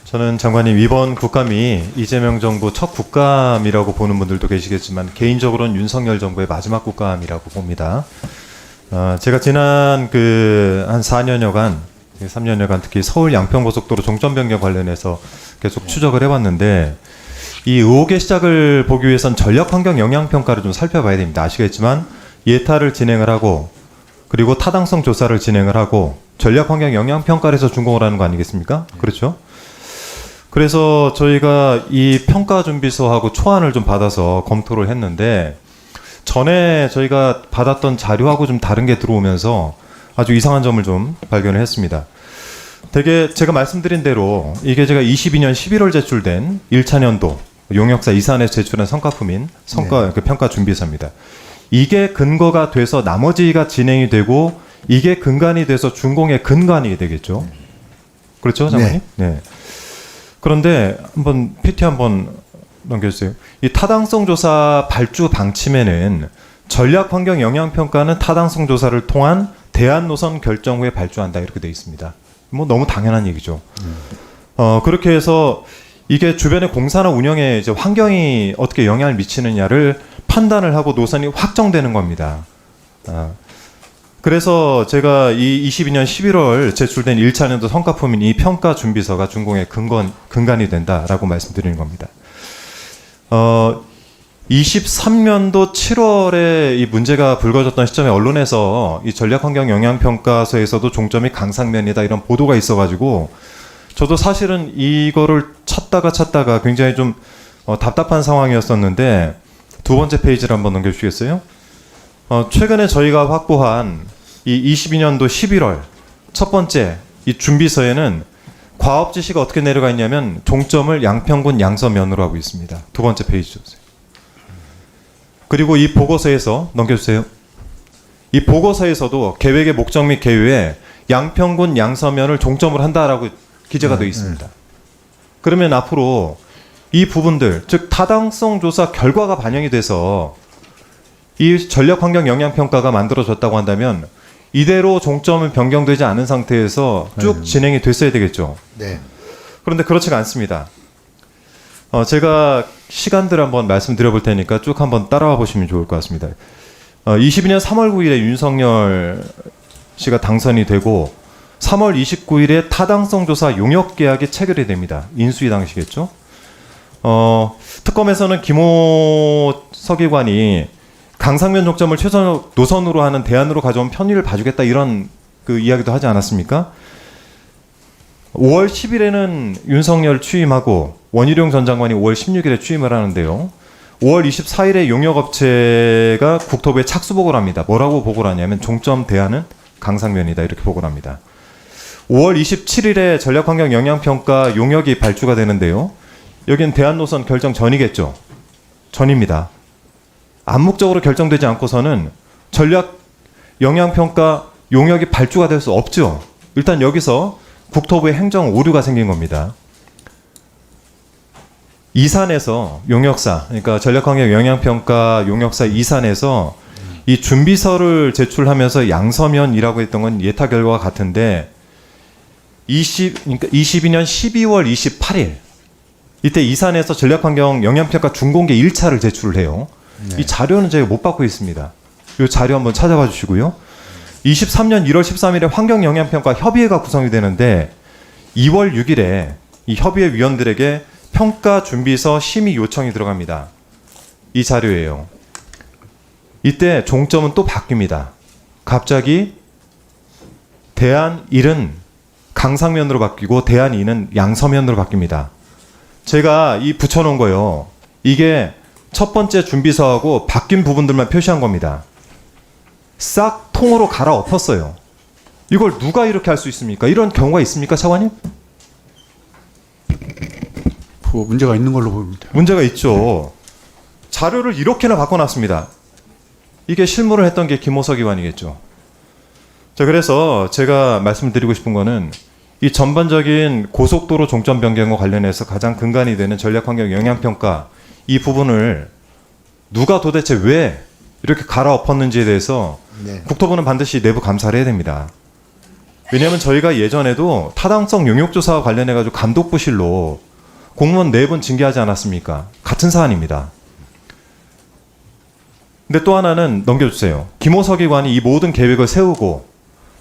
저는 장관님 이번 국감이 이재명 정부 첫 국감이라고 보는 분들도 계시겠지만 개인적으로는 윤석열 정부의 마지막 국감이라고 봅니다. 제가 지난 한 4년여간, 3년여간 특히 서울 양평고속도로 종점 변경 관련해서 계속 추적을 해왔는데 이 의혹의 시작을 보기 위해선 전략환경 영향평가를 좀 살펴봐야 됩니다. 아시겠지만 예타를 진행을 하고 그리고 타당성 조사를 진행을 하고 전략환경 영향평가를 해서 준공을 하는 거 아니겠습니까? 그렇죠? 그래서 저희가 이 평가준비서하고 초안을 좀 받아서 검토를 했는데 전에 저희가 받았던 자료하고 좀 다른 게 들어오면서 아주 이상한 점을 좀 발견을 했습니다. 되게 제가 말씀드린 대로 이게 제가 22년 11월 제출된 1차 년도 용역사 이산에서 제출한 성과품인 평가준비서입니다. 이게 근거가 돼서 나머지가 진행이 되고 이게 근간이 돼서 준공의 근간이 되겠죠. 그렇죠, 장관님? 네. 그런데 한번 PT 한번 넘겨주세요. 이 타당성 조사 발주 방침에는 전략 환경 영향 평가는 타당성 조사를 통한 대안 노선 결정 후에 발주한다 이렇게 되어 있습니다. 뭐 너무 당연한 얘기죠. 그렇게 해서 이게 주변의 공사나 운영에 이제 환경이 어떻게 영향을 미치느냐를 판단을 하고 노선이 확정되는 겁니다. 그래서 제가 이 22년 11월 제출된 1차 년도 성과품인 이 평가 준비서가 준공의 근간이 된다라고 말씀드리는 겁니다. 23년도 7월에 이 문제가 불거졌던 시점에 언론에서 이 전략환경 영향평가서에서도 종점이 강상면이다 이런 보도가 있어가지고 저도 사실은 이거를 찾다가 굉장히 좀 답답한 상황이었었는데 두 번째 페이지를 한번 넘겨주시겠어요? 최근에 저희가 확보한 이 22년도 11월 첫 번째 이 준비서에는 과업 지시가 어떻게 내려가 있냐면 종점을 양평군 양서면으로 하고 있습니다. 두 번째 페이지 주세요. 그리고 이 보고서에서 넘겨주세요. 이 보고서에서도 계획의 목적 및 계획에 양평군 양서면을 종점으로 한다라고 기재가 되어 있습니다. 그러면 앞으로 이 부분들 즉 타당성 조사 결과가 반영이 돼서 이 전략환경 영향평가가 만들어졌다고 한다면 이대로 종점은 변경되지 않은 상태에서 쭉 진행이 됐어야 되겠죠. 네. 그런데 그렇지가 않습니다. 제가 시간들 한번 말씀드려 볼 테니까 쭉 한번 따라와 보시면 좋을 것 같습니다. 22년 3월 9일에 윤석열 씨가 당선이 되고 3월 29일에 타당성 조사 용역 계약이 체결이 됩니다. 인수위 당시겠죠. 특검에서는 김호 서기관이 강상면 종점을 최선 노선으로 하는 대안으로 가져온 편의를 봐주겠다 이런 그 이야기도 하지 않았습니까? 5월 10일에는 윤석열 취임하고 원희룡 전 장관이 5월 16일에 취임을 하는데요. 5월 24일에 용역업체가 국토부에 착수 보고를 합니다. 뭐라고 보고를 하냐면 종점 대안은 강상면이다 이렇게 보고를 합니다. 5월 27일에 전략환경 영향평가 용역이 발주가 되는데요. 여긴 대안노선 결정 전이겠죠. 전입니다. 암묵적으로 결정되지 않고서는 전략 영향평가 용역이 발주가 될 수 없죠. 일단 여기서 국토부의 행정 오류가 생긴 겁니다. 이산에서 용역사, 그러니까 전략환경 영향평가 용역사 이산에서 이 준비서를 제출하면서 양서면이라고 했던 건 예타 결과가 같은데 그러니까 22년 12월 28일 이때 이산에서 전략환경 영향평가 준공개 1차를 제출을 해요. 네. 이 자료는 제가 못 받고 있습니다. 이 자료 한번 찾아봐 주시고요. 23년 1월 13일에 환경영향평가 협의회가 구성이 되는데 2월 6일에 이 협의회 위원들에게 평가 준비서 심의 요청이 들어갑니다. 이 자료예요. 이때 종점은 또 바뀝니다. 갑자기 대안 1은 강상면으로 바뀌고 대안 2는 양서면으로 바뀝니다. 제가 이 붙여놓은 거요. 이게 첫 번째 준비서하고 바뀐 부분들만 표시한 겁니다. 싹 통으로 갈아엎었어요. 이걸 누가 이렇게 할 수 있습니까? 이런 경우가 있습니까, 차관님? 문제가 있는 걸로 보입니다. 문제가 있죠. 자료를 이렇게나 바꿔놨습니다. 이게 실무를 했던 게 김호석 의원이겠죠. 자, 그래서 제가 말씀드리고 싶은 거는 이 전반적인 고속도로 종점 변경과 관련해서 가장 근간이 되는 전략환경 영향평가 이 부분을 누가 도대체 왜 이렇게 갈아엎었는지에 대해서 국토부는 반드시 내부 감사를 해야 됩니다. 왜냐하면 저희가 예전에도 타당성 용역조사와 관련해가지고 감독부실로 공무원 4분 징계하지 않았습니까? 같은 사안입니다. 근데 또 하나는 넘겨주세요. 김호석 기관이 이 모든 계획을 세우고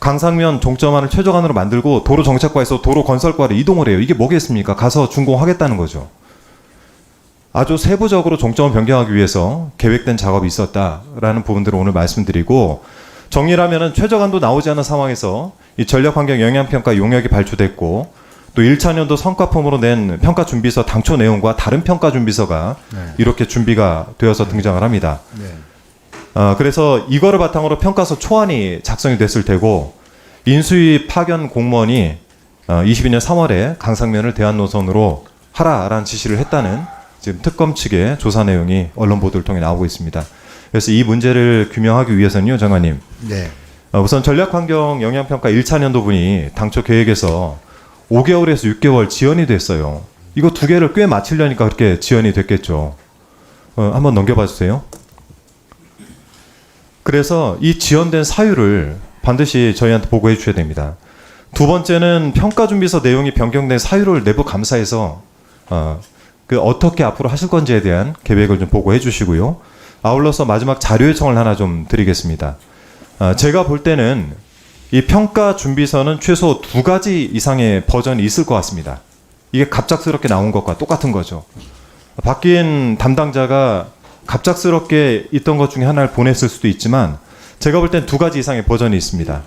강상면 종점안을 최저간으로 만들고 도로 정책과에서 도로 건설과로 이동을 해요. 이게 뭐겠습니까? 가서 준공하겠다는 거죠. 아주 세부적으로 종점을 변경하기 위해서 계획된 작업이 있었다라는 부분들을 오늘 말씀드리고, 정리를 하면은 최저간도 나오지 않은 상황에서 이 전력환경 영향평가 용역이 발주됐고, 또 1차년도 성과품으로 낸 평가준비서 당초 내용과 다른 평가준비서가 이렇게 준비가 되어서 등장을 합니다. 그래서 이거를 바탕으로 평가서 초안이 작성이 됐을 테고, 인수위 파견 공무원이 22년 3월에 강상면을 대안 노선으로 하라라는 지시를 했다는 지금 특검 측의 조사 내용이 언론 보도를 통해 나오고 있습니다. 그래서 이 문제를 규명하기 위해서는요, 장관님. 네. 우선 전략환경 영향평가 1차년도분이 당초 계획에서 5개월에서 6개월 지연이 됐어요. 이거 두 개를 꽤 맞추려니까 그렇게 지연이 됐겠죠. 한번 넘겨봐 주세요. 그래서 이 지연된 사유를 반드시 저희한테 보고해 주셔야 됩니다. 두 번째는 평가준비서 내용이 변경된 사유를 내부 감사에서 어떻게 앞으로 하실 건지에 대한 계획을 좀 보고해 주시고요. 아울러서 마지막 자료 요청을 하나 좀 드리겠습니다. 제가 볼 때는 이 평가준비서는 최소 2가지 이상의 버전이 있을 것 같습니다. 이게 갑작스럽게 나온 것과 똑같은 거죠. 바뀐 담당자가 갑작스럽게 있던 것 중에 하나를 보냈을 수도 있지만, 제가 볼 땐 2가지 이상의 버전이 있습니다.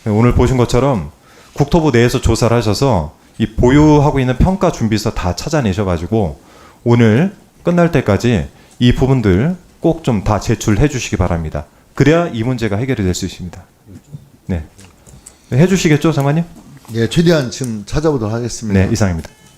오늘 보신 것처럼 국토부 내에서 조사를 하셔서 이 보유하고 있는 평가 준비서 다 찾아내셔가지고 오늘 끝날 때까지 이 부분들 꼭 좀 다 제출해 주시기 바랍니다. 그래야 이 문제가 해결이 될 수 있습니다. 네. 해 주시겠죠, 장관님? 예, 최대한 지금 찾아보도록 하겠습니다. 네, 이상입니다.